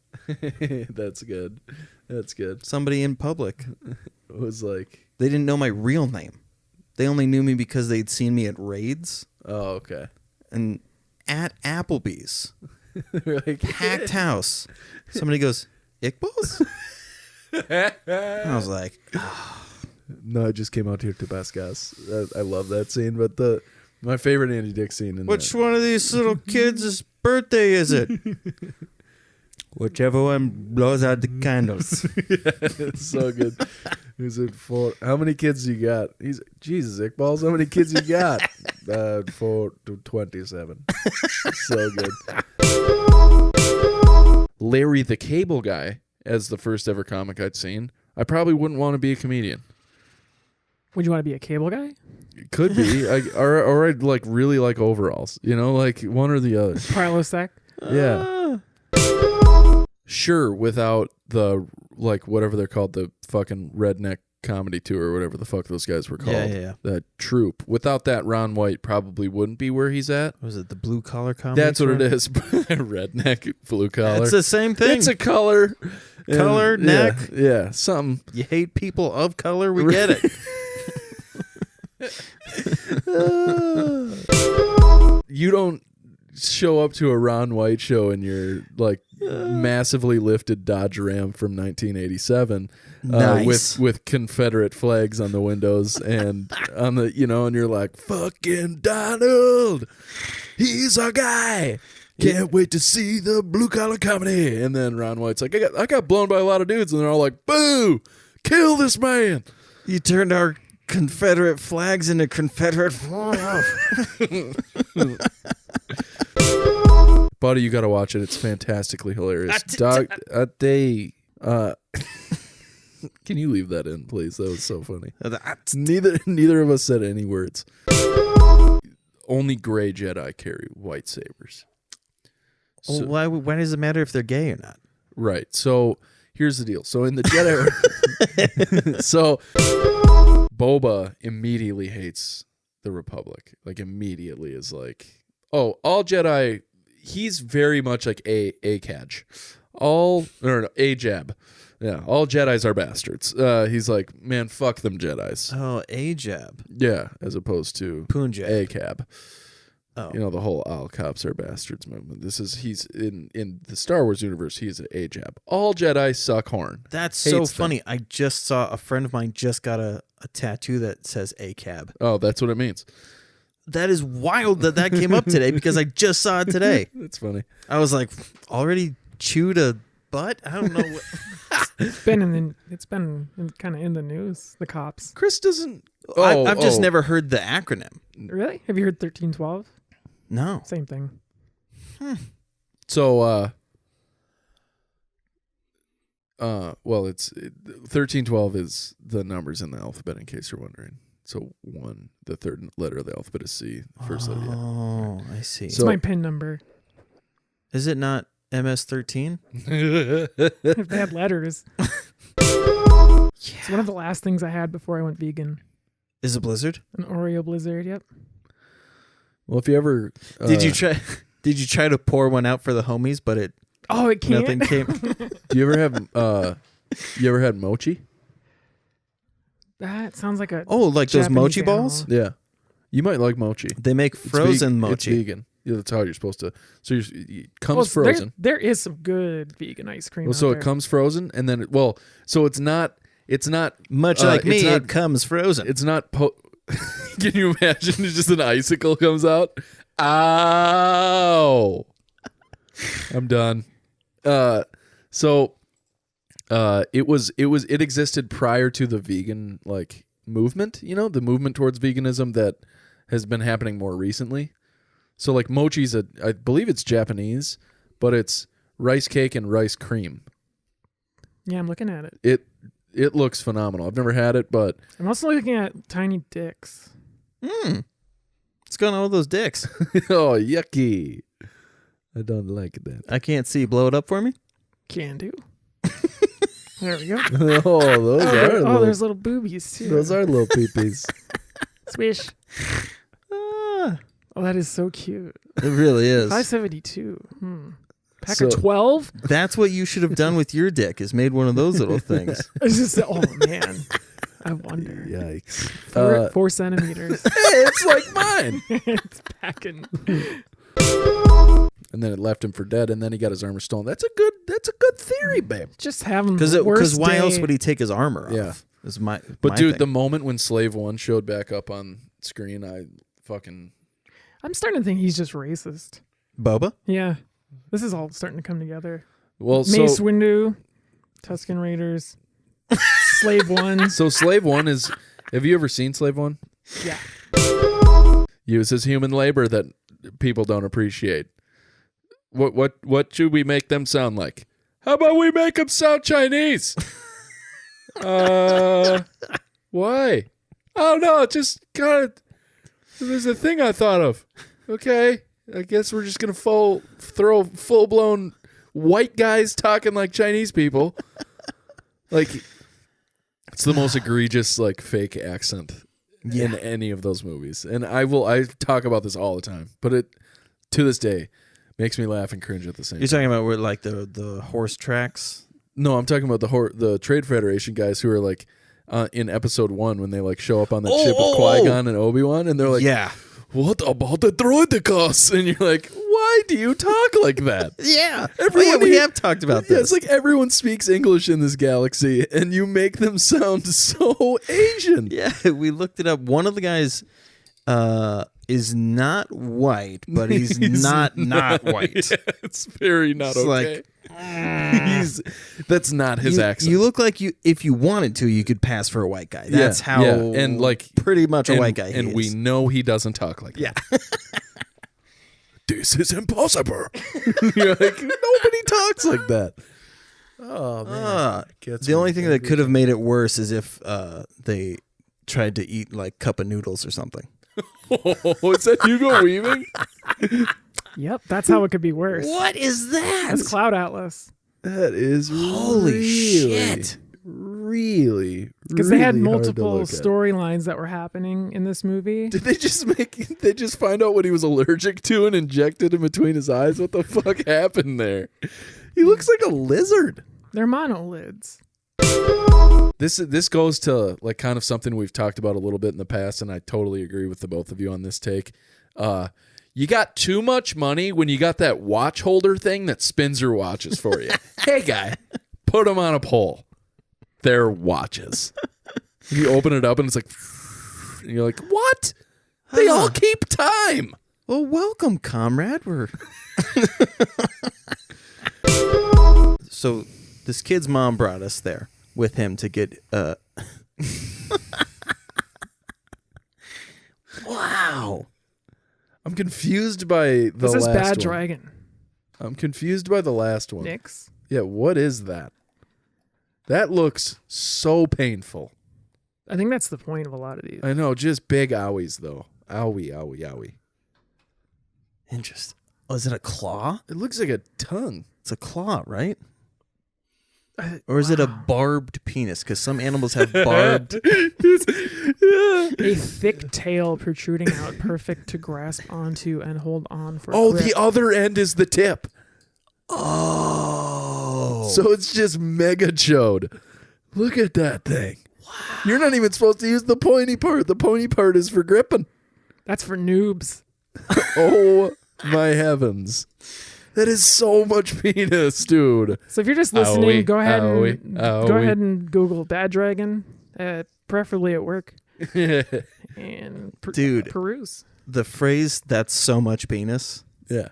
That's good. That's good. Somebody in public, It was like, they didn't know my real name. They only knew me because they'd seen me at raids oh, okay. and at Applebee's. They're like, Packed house. Somebody goes, "Ickballs?" I was like, no, I just came out here to Bascas. I love that scene, but my favorite Andy Dick scene in "Which one of these little kids' birthday is it?" "Whichever one blows out the candles." It's so good. He's at 4. How many kids you got? He's Jesus, Ickballs. How many kids you got? 4 to 27. So good. Larry the Cable Guy as the first ever comic I'd seen. I probably wouldn't want to be a comedian. Would you want to be a cable guy? It could be, or I'd like really like overalls. You know, like one or the other. Prilosec? Yeah. Sure, without the like whatever they're called, the fucking redneck comedy tour or whatever the fuck those guys were called. Yeah. That troupe. Without that, Ron White probably wouldn't be where he's at. Was it the blue collar comedy? That's what it tour? is. Redneck, blue collar. It's the same thing. It's a color. Color, And- neck. Yeah, something. You hate people of color. We get it. You don't show up to a Ron White show in your like massively lifted Dodge Ram from 1987 Nice. with Confederate flags on the windows and on the and you're like, "Fucking Donald, he's our guy. Can't wait to see the blue collar comedy." And then Ron White's like, I got blown by a lot of dudes, and they're all like, "Boo! Kill this man!" You turned our Confederate flags into Confederate flags. Buddy, you got to watch it. It's fantastically hilarious. Can you leave that in, please? That was so funny. Neither of us said any words. Only gray Jedi carry white sabers. So, why does it matter if they're gay or not? Right. So here's the deal. So in the Jedi, so Boba immediately hates the Republic. Like immediately is like, oh, all Jedi. He's very much like a catch. A jab. Yeah, all Jedis are bastards. He's like, man, fuck them Jedis. Oh, a jab. Yeah, as opposed to Punjab. a cab. Oh, You know, the whole all cops are bastards movement. He's in the Star Wars universe, he's an a jab. All Jedi suck horn. that's so Hates funny. I just saw a friend of mine just got a tattoo that says a cab. Oh, that's what it means. That is wild that came up today because I just saw it today. That's funny. I was like, already chewed a butt? I don't know. It's been kind of in the news. The cops. Chris doesn't. I've just never heard the acronym. Really? Have you heard 1312? No. Same thing. So, well, it's 1312 is the numbers in the alphabet, in case you're wondering. So the third letter of the alphabet is C. First letter. Yeah. Oh, I see. It's my PIN number. Is it not MS-13? If they had letters. It's one of the last things I had before I went vegan. Is it Blizzard? An Oreo Blizzard. Yep. Well, if you ever Did you try to pour one out for the homies, but it can't. nothing came? do you ever have you ever had mochi? That sounds like a Like those Japanese mochi animal. balls? Yeah, you might like mochi. They make It's frozen It's mochi. vegan. Yeah, that's how you're supposed to. So it comes Well, frozen. There is some good vegan ice cream. Well, so out it there. comes frozen, and then so it's not. It's not Much like me, it's not- it comes frozen. It's not. Can you imagine? Just an icicle comes out. Ow! I'm done. It existed prior to the vegan movement. You know, the movement towards veganism that has been happening more recently. So like mochi's I believe it's Japanese, but it's rice cake and rice cream. Yeah, I'm looking at it. It looks phenomenal. I've never had it, but I'm also looking at tiny dicks. What's going on with those dicks? oh, yucky. I don't like that. I can't see. Blow it up for me? Can do. There we go. Oh, There's little boobies too. those are little peepees. Swish. Ah, Oh, that is so cute. it really is. 572. Pack So- of 12? That's what you should have done with your dick, is made one of those little things. It's just, oh man. I wonder. Yikes. 4 centimeters. Hey, it's like mine. It's packing. And then it left him for dead, and then he got his armor stolen. That's a good theory, babe. Just having Because why else would he take his armor off? Yeah. Is my But my dude, thing. the moment when Slave 1 showed back up on screen, I fucking I'm starting to think he's just racist. Boba? Yeah. This is all starting to come together. well Mace so Windu, Tusken Raiders, Slave 1. so Slave 1 is. Have you ever seen Slave 1? Yeah. Uses human labor that people don't appreciate. What should we make them sound like? How about we make them sound Chinese? Why? I don't know. It just kind of. There's a thing I thought of. Okay, I guess we're just gonna throw full blown white guys talking like Chinese people. Like, it's the most egregious fake accent in any of those movies, and I talk about this all the time, but it to this day makes me laugh and cringe at the same You're time. talking about where the horse tracks? No, I'm talking about the Trade Federation guys who are in episode 1 when they show up on the ship with Qui-Gon and Obi-Wan, and they're like, Yeah. what about the droidicus? And you're like, why do you talk like that? Yeah. Everyone we here- have talked about Yeah, this. it's like everyone speaks English in this galaxy, and you make them sound so Asian. Yeah, we looked it up. One of the guys is not white, but he's not white. Yeah, it's very not It's okay. That's not his accent. You look like if you wanted to, you could pass for a white guy. That's how and pretty much a and, white guy he and is. we know he doesn't talk like that. This is impossible. You're like, nobody talks like that. Oh man. The only thing that could have made it worse is if they tried to eat like cup of noodles or something. Oh, is that Hugo Weaving? Yep, that's how it could be worse. What is that? That's Cloud Atlas. That is Holy shit. Really, Because they had really hard to multiple look at. storylines that were happening in this movie. Did they just find out what he was allergic to and injected in between his eyes? What the fuck happened there? He looks like a lizard. They're monolids. This goes to like kind of something we've talked about a little bit in the past, and I totally agree with the both of you on this take. You got too much money when you got that watch holder thing that spins your watches for you. Hey guy, put them on a pole. They're watches. You open it up and it's like, and you're like, what? They all keep time. Well, welcome, comrade. We're so this kid's mom brought us there with him to get. Wow, I'm confused by the This is last Bad one. Dragon. I'm confused by the last one. Nyx. Yeah, what is that? That looks so painful. I think that's the point of a lot of these. I know, just big owies though. Owie, owie, owie. interesting. Oh, is it a claw? It looks like a tongue. It's a claw, right? Or is it a barbed penis? Because some animals have barbed. A thick tail protruding out, perfect to grasp onto and hold on for. Oh, grip. the other end is the tip. Oh. So it's just mega chode. Look at that thing. Wow. You're not even supposed to use the pointy part. The pointy part is for gripping. That's for noobs. Oh my heavens. That is so much penis, dude. So if you're just listening, Owie, go ahead owie, and owie. go ahead and Google Bad Dragon, preferably at work, and Dude. peruse. The phrase "that's so much penis" Yeah.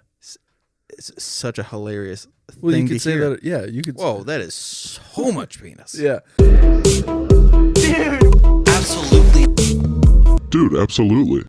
is such a hilarious Well, thing you could to say hear. that. Yeah, you could. Whoa, that is so much penis. Yeah. Dude, absolutely.